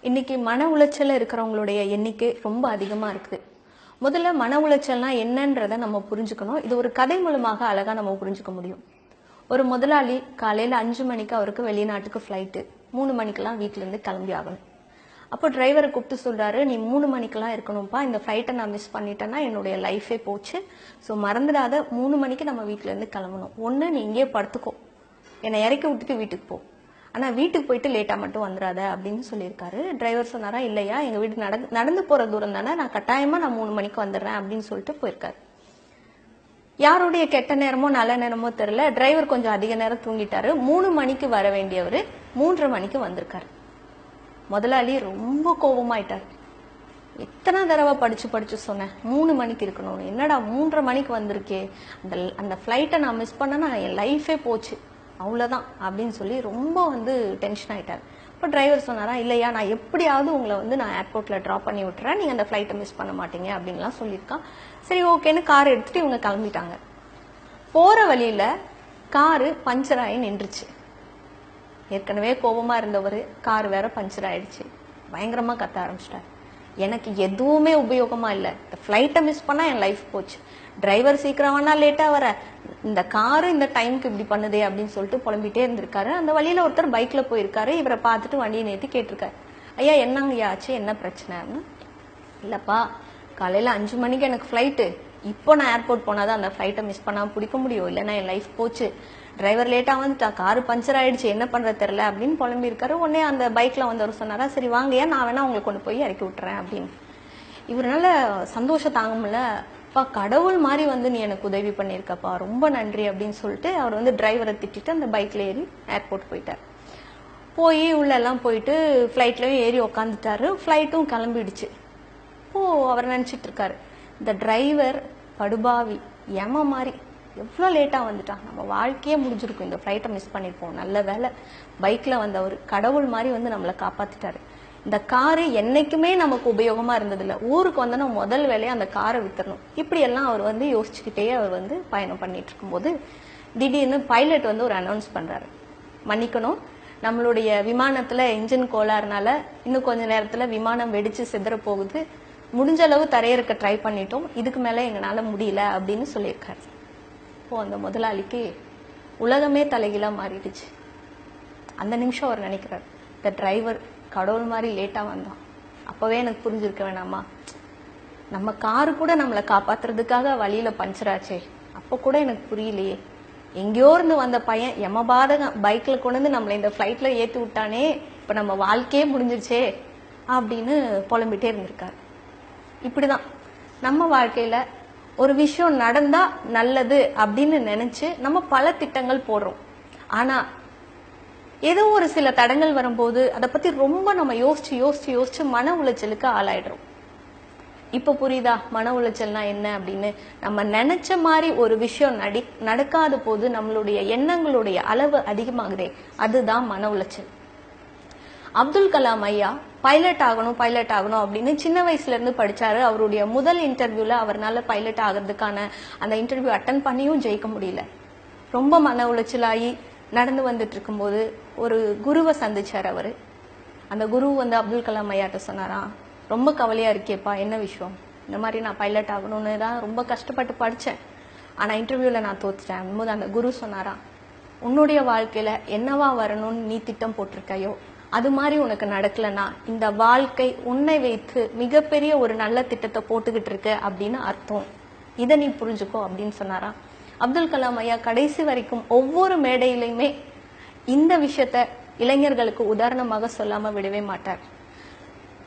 இன்னைக்கு மன உளைச்சல்ல இருக்கிறவங்களுடைய எண்ணிக்கை ரொம்ப அதிகமா இருக்குது. முதல்ல மன உளைச்சல்னா என்னன்றதை நம்ம புரிஞ்சுக்கணும். இது ஒரு கதை மூலமாக அழகா நம்ம புரிஞ்சுக்க முடியும். ஒரு முதலாளி காலையில 5 மணிக்கு அவருக்கு வெளிநாட்டுக்கு ஃப்ளைட்டு, 3 மணிக்கெல்லாம் வீட்டுல இருந்து கிளம்பி ஆகணும். அப்போ டிரைவரை கூப்பிட்டு சொல்றாரு, நீ 3 மணிக்கெல்லாம் இருக்கணும்ப்பா, இந்த ஃப்ளைட்டை நான் மிஸ் பண்ணிட்டேன்னா என்னுடைய லைஃபே போச்சு. ஸோ மறந்துடாத, 3 மணிக்கு நம்ம வீட்டுல இருந்து கிளம்பணும். ஒன்று நீ இங்கேயே படுத்துக்கோ, என்னை இறக்கி விட்டுட்டு வீட்டுக்கு போ, ஆனா வீட்டுக்கு போயிட்டு லேட்டா மட்டும் வந்துடாத அப்படின்னு சொல்லியிருக்காரு. டிரைவர் சொன்னாரா, இல்லையா எங்க வீடு நடந்து போற தூரம் தானே, நான் கட்டாயமா 3 மணிக்கு வந்துடுறேன் அப்படின்னு சொல்லிட்டு போயிருக்காரு. யாருடைய கெட்ட நேரமோ நல்ல நேரமோ தெரியல, டிரைவர் கொஞ்சம் அதிக நேரம் தூங்கிட்டாரு. 3 மணிக்கு வர வேண்டியவர் 3:30 மணிக்கு வந்திருக்காரு. முதலாளி ரொம்ப கோபமாயிட்டார். எத்தனை தடவை படிச்சு சொன்னேன் 3 மணிக்கு இருக்கணும், என்னடா 3:30 மணிக்கு வந்திருக்கே, அந்த ஃபிளைட்டை நான் மிஸ் பண்ணனா என் லைஃபே போச்சு, அவ்வளவுதான் அப்படின்னு சொல்லி ரொம்ப டென்ஷன் ஆயிட்டார். இப்போ டிரைவர் சொன்னாரா, இல்லையா நான் எப்படியாவது உங்களை நான் ஏர்போர்ட்ல டிராப் பண்ணி விட்டுறேன், நீங்க அந்த ஃபிளைட்டை மிஸ் பண்ண மாட்டீங்க அப்படின்லாம் சொல்லியிருக்கான். சரி ஓகேன்னு கார் எடுத்துட்டு இவங்க கிளம்பிட்டாங்க. போற வழியில காரு பஞ்சர் ஆகி நின்றுச்சு. ஏற்கனவே கோபமா இருந்தவர், கார் வேற பஞ்சர் ஆயிடுச்சு. பயங்கரமா கத்த ஆரம்பிச்சிட்டார். எனக்கு எதுவுமே உபயோகமா இல்லை, இந்த ஃபிளைட்டை மிஸ் பண்ணா என் லைஃப் போச்சு, டிரைவர் சீக்கிரம் வேணா லேட்டா வர, இந்த காரு இந்த டைமுக்கு இப்படி பண்ணுதே அப்படின்னு சொல்லிட்டு புலம்பிட்டே இருந்திருக்காரு. அந்த வழியில ஒருத்தர் பைக்ல போயிருக்காரு. இவரை பார்த்துட்டு வண்டியை நிறுத்தி கேட்டிருக்காரு, ஐயா என்னங்கய்யா ஆச்சு, என்ன பிரச்சனைன்னு. இல்லப்பா, காலையில 5 மணிக்கு எனக்கு ஃபிளைட்டு, இப்போ நான் ஏர்போர்ட் போனாதான் அந்த ஃபிளைட்டை மிஸ் பண்ணாம பிடிக்க முடியும், இல்லைன்னா என் லைஃப் போச்சு, டிரைவர் லேட்டா வந்துட்டா, காரு பஞ்சர் ஆயிடுச்சு, என்ன பண்றது தெரியல அப்படின்னு புலம்பி இருக்காரு. உடனே அந்த பைக்ல வந்தவர் சொன்னாரா, சரி வாங்கய்யா நான் வேணா உங்களை கொண்டு போய் இறக்கி விட்டுறேன் அப்படின்னு. இவரால சந்தோஷம் தாங்க முடியல. அப்பா கடவுள் மாதிரி நீ எனக்கு உதவி பண்ணிருக்கப்பா, ரொம்ப நன்றி அப்படின்னு சொல்லிட்டு அவர் டிரைவரை திட்டிட்டு அந்த பைக்ல ஏறி ஏர்போர்ட் போயிட்டார். போய் உள்ள எல்லாம் போயிட்டு ஃபிளைட்லயும் ஏறி உக்காந்துட்டாரு. ஃபிளைட்டும் கிளம்பிடுச்சு. இப்போ அவர் நினைச்சிட்டு இருக்காரு, இந்த டிரைவர் படுபாவி ஏமா மாதிரி எவ்வளோ லேட்டா வந்துட்டான், நம்ம வாழ்க்கையே முடிஞ்சிருக்கும், இந்த ஃபிளைட்டை மிஸ் பண்ணிருப்போம், நல்ல வேலை பைக்ல வந்தவர் கடவுள் மாதிரி நம்மளை காப்பாத்திட்டாரு. இந்த காரு என்னைக்குமே நமக்கு உபயோகமா இருந்ததில்ல, ஊருக்கு நம்ம முதல் வேலையை அந்த காரை வித்துறணும். இப்படி எல்லாம் அவர் யோசிச்சுக்கிட்டே அவர் பயணம் பண்ணிட்டு இருக்கும்போது திடீர்னு பைலட் ஒரு அனௌன்ஸ் பண்றாரு, மன்னிக்கணும், நம்மளுடைய விமானத்துல என்ஜின் கோளாறுனால இன்னும் கொஞ்ச நேரத்துல விமானம் வெடிச்சு சிதற போகுது, முடிஞ்ச அளவு தரையிறக்க ட்ரை பண்ணிட்டோம், இதுக்கு மேல எங்களால முடியல அப்படின்னு சொல்லியிருக்காரு. இப்போ அந்த முதலாளிக்கு உலகமே தலைகீழா மாறிடுச்சு. அந்த நிமிஷம் அவர் நினைக்கிறார், இந்த டிரைவர் கடவுள் மாதிரி லேட்டா வந்தான், அப்பவே எனக்கு புரிஞ்சிருக்க வேணாமா, நம்ம காரு கூட நம்மளை காப்பாத்துறதுக்காக வழியில பஞ்சர் ஆச்சே, அப்ப கூட எனக்கு புரியலையே, எங்கேயோ இருந்து வந்த பையன் யமபாதகம் பைக்ல கொண்டு நம்மளை இந்த ஃபிளைட்ல ஏத்தி விட்டானே, இப்ப நம்ம வாழ்க்கையே முடிஞ்சிருச்சே அப்படின்னு புலம்பிட்டே இருந்திருக்காரு. இப்படிதான் நம்ம வாழ்க்கையில ஒரு விஷயம் நடந்தா நல்லது அப்படின்னு நினைச்சு நம்ம பல திட்டங்கள் போடுறோம். ஆனா ஏதோ ஒரு சில தடங்கள் வரும்போது அதை பத்தி ரொம்ப நம்ம யோசிச்சு மன உளைச்சலுக்கு ஆளாயிடுறோம். இப்ப புரியுதா மன உளைச்சல்னா என்ன அப்படின்னு? நம்ம நினைச்ச மாதிரி ஒரு விஷயம் நடக்காத போது நம்மளுடைய எண்ணங்களுடைய அளவு அதிகமாகுதே, அதுதான் மன உளைச்சல். அப்துல் கலாம் ஐயா பைலட் ஆகணும் அப்படின்னு சின்ன வயசுல இருந்து படிச்சாரு. அவருடைய முதல் இன்டர்வியூல அவர்னால பைலட் ஆகிறதுக்கான அந்த இன்டர்வியூ அட்டன் பண்ணியும் ஜெயிக்க முடியல. ரொம்ப மன உளைச்சலாகி நடந்து வந்துட்டு இருக்கும்போது ஒரு குருவை சந்திச்சார் அவரு. அந்த குரு அப்துல் கலாம் ஐயாட்ட சொன்னாராம், ரொம்ப கவலையா இருக்கேப்பா, என்ன விஷயம்? இந்த மாதிரி நான் பைலட் ஆகணும்னு தான் ரொம்ப கஷ்டப்பட்டு படிச்சேன், ஆனா இன்டர்வியூல நான் தோத்துட்டேன் போது அந்த குரு சொன்னாராம், உன்னுடைய வாழ்க்கையில என்னவா வரணும்னு நீ திட்டம் போட்டிருக்கையோ அது மாதிரி உனக்கு நடக்கலன்னா இந்த வாழ்க்கை உன்னை வைத்து மிகப்பெரிய ஒரு நல்ல திட்டத்தை போட்டுக்கிட்டு இருக்கு அப்படின்னு அர்த்தம், இதை நீ புரிஞ்சுக்கோ அப்படின்னு சொன்னாராம். அப்துல் கலாம் ஐயா கடைசி வரைக்கும் ஒவ்வொரு மேடையிலுமே இந்த விஷயத்த இளைஞர்களுக்கு உதாரணமாக சொல்லாம விடவே மாட்டார்.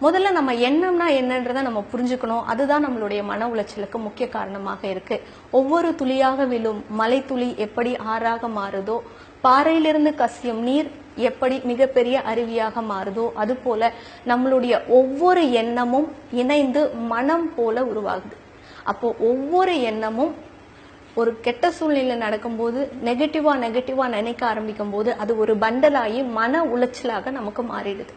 முதல்ல நம்ம எண்ணம்னா என்னன்றதை நம்ம புரிஞ்சுக்கணும். அதுதான் நம்மளுடைய மன உளைச்சலுக்கு முக்கிய காரணமாக இருக்கு. ஒவ்வொரு துளியாக விழும் மலை துளி எப்படி ஆறாக மாறுதோ, பாறையிலிருந்து கசியும் நீர் எப்படி மிகப்பெரிய அருவியாக மாறுதோ, அது போல நம்மளுடைய ஒவ்வொரு எண்ணமும் இணைந்து மனம் போல உருவாகுது. அப்போ ஒவ்வொரு எண்ணமும் ஒரு கெட்ட சூழ்நிலை நடக்கும்போது நெகட்டிவா நினைக்க ஆரம்பிக்கும் போது அது ஒரு பண்டலாகி மன உளைச்சலாக நமக்கு மாறிடுது.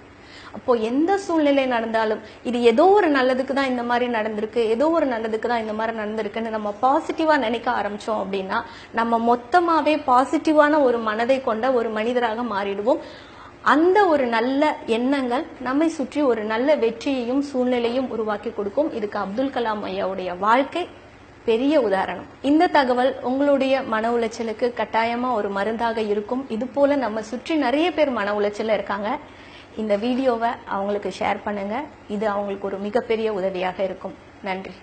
அப்போ எந்த சூழ்நிலை நடந்தாலும் இது ஏதோ ஒரு நல்லதுக்கு தான் இந்த மாதிரி நடந்திருக்கு, ஏதோ ஒரு நல்லதுக்கு தான் இந்த மாதிரி நடந்திருக்குன்னு நம்ம பாசிட்டிவா நினைக்க ஆரம்பிச்சோம் அப்படின்னா நம்ம மொத்தமாவே பாசிட்டிவான ஒரு மனதை கொண்ட ஒரு மனிதராக மாறிடுவோம். அந்த ஒரு நல்ல எண்ணங்கள் நம்மை சுற்றி ஒரு நல்ல வெற்றியையும் சூழ்நிலையும் உருவாக்கி கொடுக்கும். இதுக்கு அப்துல் கலாம் ஐயாவுடைய வாழ்க்கை பெரிய உதாரணம். இந்த தகவல் உங்களுடைய மன உளைச்சலுக்கு கட்டாயமா ஒரு மருந்தாக இருக்கும். இது போல நம்ம சுற்றி நிறைய பேர் மன உளைச்சல்ல இருக்காங்க. இந்த வீடியோவை அவங்களுக்கு ஷேர் பண்ணுங்க. இது அவங்களுக்கு ஒரு மிகப்பெரிய உதவியாக இருக்கும். நன்றி.